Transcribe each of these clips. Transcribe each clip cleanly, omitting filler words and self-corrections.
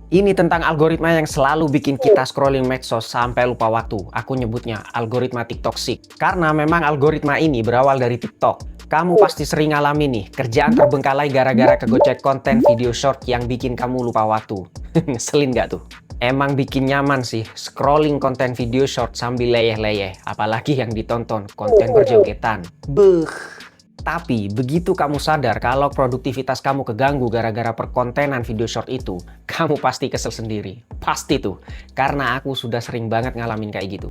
Ini tentang algoritma yang selalu bikin kita scrolling medsos sampai lupa waktu. Aku nyebutnya algoritma TikToksik. Karena memang algoritma ini berawal dari TikTok. Kamu pasti sering ngalamin nih, kerjaan terbengkalai gara-gara kegocek konten video short yang bikin kamu lupa waktu. Ngeselin gak tuh? Emang bikin nyaman sih, scrolling konten video short sambil leyeh-leyeh. Apalagi yang ditonton, konten berjogetan. Beuh. Tapi begitu kamu sadar kalau produktivitas kamu keganggu gara-gara perkontenan video short itu, kamu pasti kesel sendiri. Pasti tuh, karena aku sudah sering banget ngalamin kayak gitu.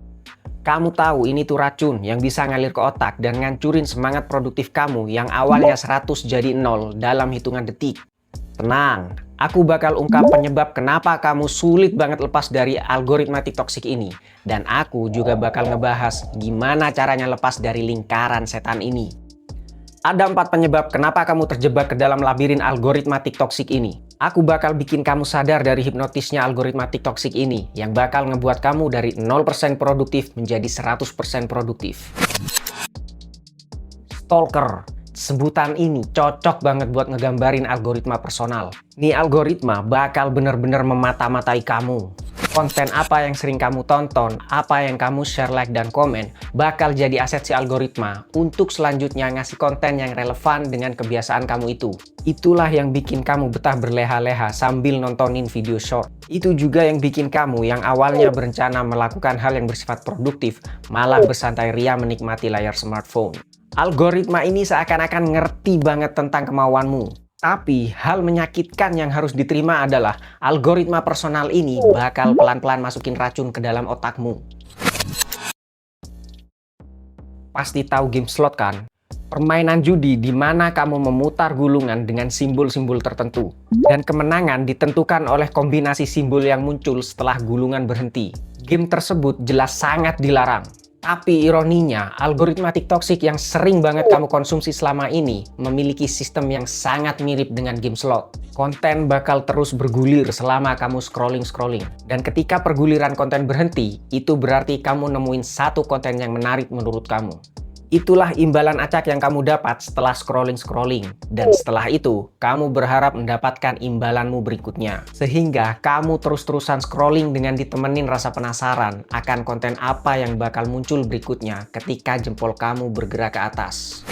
Kamu tahu ini tuh racun yang bisa ngalir ke otak dan ngancurin semangat produktif kamu yang awalnya 100 jadi 0 dalam hitungan detik. Tenang, aku bakal ungkap penyebab kenapa kamu sulit banget lepas dari algoritma TikToksik ini. Dan aku juga bakal ngebahas gimana caranya lepas dari lingkaran setan ini. Ada 4 penyebab kenapa kamu terjebak ke dalam labirin algoritma TikToksik ini. Aku bakal bikin kamu sadar dari hipnotisnya algoritma TikToksik ini yang bakal ngebuat kamu dari 0% produktif menjadi 100% produktif. Stalker. Sebutan ini cocok banget buat ngegambarin algoritma personal. Nih algoritma bakal bener-bener memata-matai kamu. Konten apa yang sering kamu tonton, apa yang kamu share, like, dan komen, bakal jadi aset si algoritma untuk selanjutnya ngasih konten yang relevan dengan kebiasaan kamu itu. Itulah yang bikin kamu betah berleha-leha sambil nontonin video short. Itu juga yang bikin kamu yang awalnya berencana melakukan hal yang bersifat produktif, malah bersantai ria menikmati layar smartphone. Algoritma ini seakan-akan ngerti banget tentang kemauanmu. Tapi hal menyakitkan yang harus diterima adalah algoritma personal ini bakal pelan-pelan masukin racun ke dalam otakmu. Pasti tahu game slot kan? Permainan judi di mana kamu memutar gulungan dengan simbol-simbol tertentu. Dan kemenangan ditentukan oleh kombinasi simbol yang muncul setelah gulungan berhenti. Game tersebut jelas sangat dilarang. Tapi ironinya, algoritma TikToksik yang sering banget kamu konsumsi selama ini memiliki sistem yang sangat mirip dengan game slot. Konten bakal terus bergulir selama kamu scrolling. Dan ketika perguliran konten berhenti, itu berarti kamu nemuin satu konten yang menarik menurut kamu. Itulah imbalan acak yang kamu dapat setelah scrolling. Dan setelah itu, kamu berharap mendapatkan imbalanmu berikutnya. Sehingga kamu terus-terusan scrolling dengan ditemenin rasa penasaran akan konten apa yang bakal muncul berikutnya ketika jempol kamu bergerak ke atas.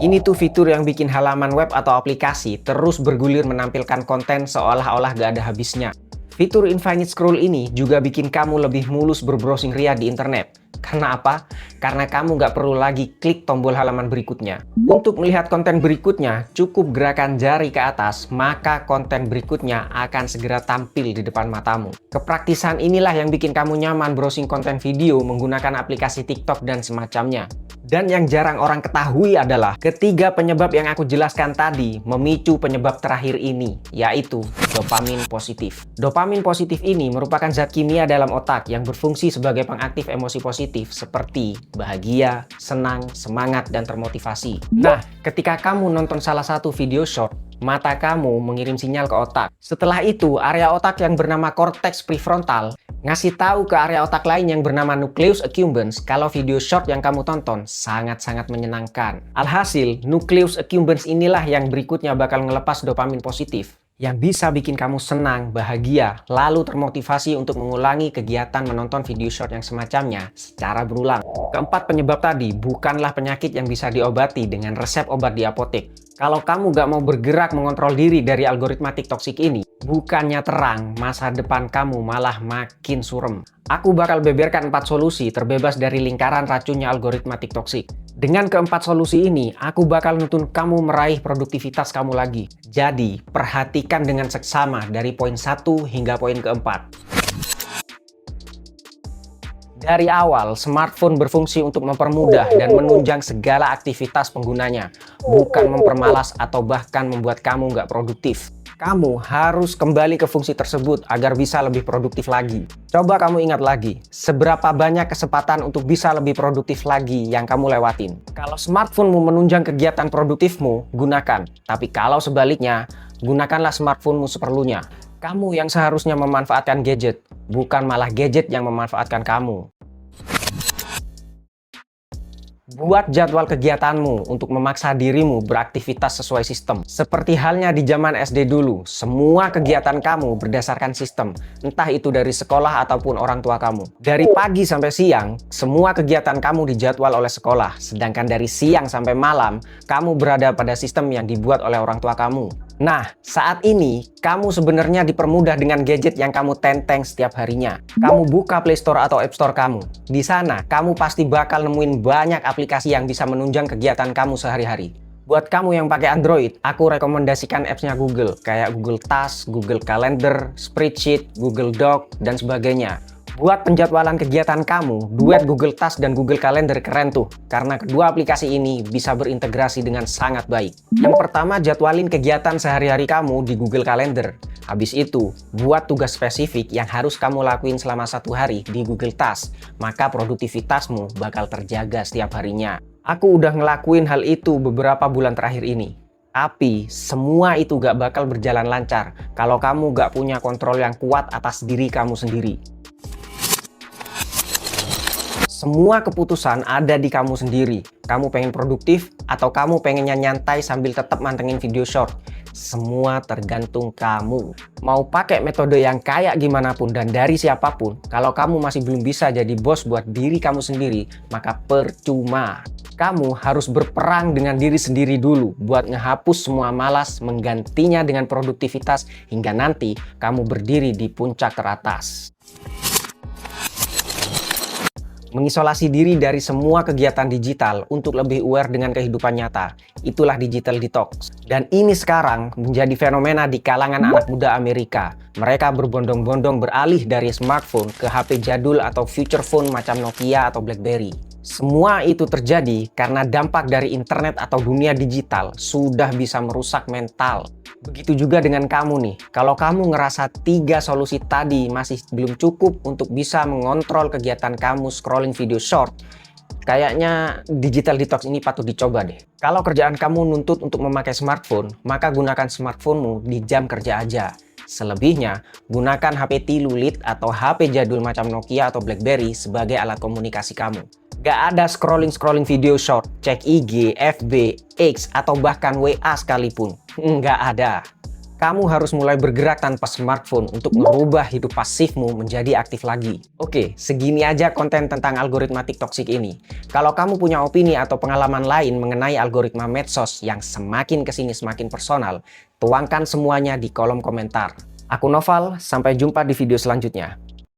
Ini tuh fitur yang bikin halaman web atau aplikasi terus bergulir menampilkan konten seolah-olah gak ada habisnya. Fitur Infinite Scroll ini juga bikin kamu lebih mulus berbrowsing ria di internet. Karena apa? Karena kamu nggak perlu lagi klik tombol halaman berikutnya. Untuk melihat konten berikutnya, cukup gerakan jari ke atas, maka konten berikutnya akan segera tampil di depan matamu. Kepraktisan inilah yang bikin kamu nyaman browsing konten video menggunakan aplikasi TikTok dan semacamnya. Dan yang jarang orang ketahui adalah ketiga penyebab yang aku jelaskan tadi memicu penyebab terakhir ini, yaitu dopamin positif. Dopamin positif ini merupakan zat kimia dalam otak yang berfungsi sebagai pengaktif emosi positif seperti bahagia, senang, semangat, dan termotivasi. Nah, ketika kamu nonton salah satu video short, mata kamu mengirim sinyal ke otak. Setelah itu, area otak yang bernama cortex prefrontal ngasih tahu ke area otak lain yang bernama nucleus accumbens kalau video short yang kamu tonton sangat-sangat menyenangkan. Alhasil, nucleus accumbens inilah yang berikutnya bakal ngelepas dopamin positif yang bisa bikin kamu senang, bahagia, lalu termotivasi untuk mengulangi kegiatan menonton video short yang semacamnya secara berulang. Keempat penyebab tadi bukanlah penyakit yang bisa diobati dengan resep obat di apotek. Kalau kamu gak mau bergerak mengontrol diri dari algoritma TikToksik ini, bukannya terang, masa depan kamu malah makin surem. Aku bakal beberkan 4 solusi terbebas dari lingkaran racunnya algoritma TikToksik. Dengan keempat solusi ini, aku bakal nuntun kamu meraih produktivitas kamu lagi. Jadi, perhatikan dengan seksama dari poin 1 hingga poin keempat. Dari awal, smartphone berfungsi untuk mempermudah dan menunjang segala aktivitas penggunanya, bukan mempermalas atau bahkan membuat kamu nggak produktif. Kamu harus kembali ke fungsi tersebut agar bisa lebih produktif lagi. Coba kamu ingat lagi, seberapa banyak kesempatan untuk bisa lebih produktif lagi yang kamu lewatin. Kalau smartphone-mu menunjang kegiatan produktifmu, gunakan. Tapi kalau sebaliknya, gunakanlah smartphone-mu seperlunya. Kamu yang seharusnya memanfaatkan gadget, bukan malah gadget yang memanfaatkan kamu. Buat jadwal kegiatanmu untuk memaksa dirimu beraktivitas sesuai sistem. Seperti halnya di zaman SD dulu, semua kegiatan kamu berdasarkan sistem, entah itu dari sekolah ataupun orang tua kamu. Dari pagi sampai siang, semua kegiatan kamu dijadwal oleh sekolah, sedangkan dari siang sampai malam, kamu berada pada sistem yang dibuat oleh orang tua kamu. Nah, saat ini kamu sebenarnya dipermudah dengan gadget yang kamu tenteng setiap harinya. Kamu buka Play Store atau App Store kamu. Di sana, kamu pasti bakal nemuin banyak aplikasi yang bisa menunjang kegiatan kamu sehari-hari. Buat kamu yang pakai Android, aku rekomendasikan apps-nya Google, kayak Google Task, Google Calendar, Spreadsheet, Google Doc, dan sebagainya. Buat penjadwalan kegiatan kamu, duet Google Task dan Google Calendar keren tuh, karena kedua aplikasi ini bisa berintegrasi dengan sangat baik. Yang pertama, jadwalin kegiatan sehari-hari kamu di Google Calendar. Habis itu, buat tugas spesifik yang harus kamu lakuin selama 1 hari di Google Task, maka produktivitasmu bakal terjaga setiap harinya. Aku udah ngelakuin hal itu beberapa bulan terakhir ini. Tapi, semua itu gak bakal berjalan lancar kalau kamu gak punya kontrol yang kuat atas diri kamu sendiri. Semua keputusan ada di kamu sendiri. Kamu pengen produktif atau kamu pengennya nyantai sambil tetap mantengin video short. Semua tergantung kamu. Mau pakai metode yang kayak gimana pun dan dari siapapun, kalau kamu masih belum bisa jadi bos buat diri kamu sendiri, maka percuma. Kamu harus berperang dengan diri sendiri dulu buat ngehapus semua malas, menggantinya dengan produktivitas hingga nanti kamu berdiri di puncak teratas. Mengisolasi diri dari semua kegiatan digital untuk lebih aware dengan kehidupan nyata. Itulah digital detox. Dan ini sekarang menjadi fenomena di kalangan anak muda Amerika. Mereka berbondong-bondong beralih dari smartphone ke HP jadul atau feature phone macam Nokia atau BlackBerry. Semua itu terjadi karena dampak dari internet atau dunia digital sudah bisa merusak mental. Begitu juga dengan kamu nih. Kalau kamu ngerasa 3 solusi tadi masih belum cukup untuk bisa mengontrol kegiatan kamu scrolling video short, kayaknya digital detox ini patut dicoba deh. Kalau kerjaan kamu nuntut untuk memakai smartphone, maka gunakan smartphone-mu di jam kerja aja. Selebihnya, gunakan HP tilulit atau HP jadul macam Nokia atau BlackBerry sebagai alat komunikasi kamu. Gak ada scrolling video short, cek IG, FB, X, atau bahkan WA sekalipun. Nggak ada. Kamu harus mulai bergerak tanpa smartphone untuk merubah hidup pasifmu menjadi aktif lagi. Oke, segini aja konten tentang algoritma TikTok ini. Kalau kamu punya opini atau pengalaman lain mengenai algoritma medsos yang semakin kesini semakin personal, tuangkan semuanya di kolom komentar. Aku Noval, sampai jumpa di video selanjutnya.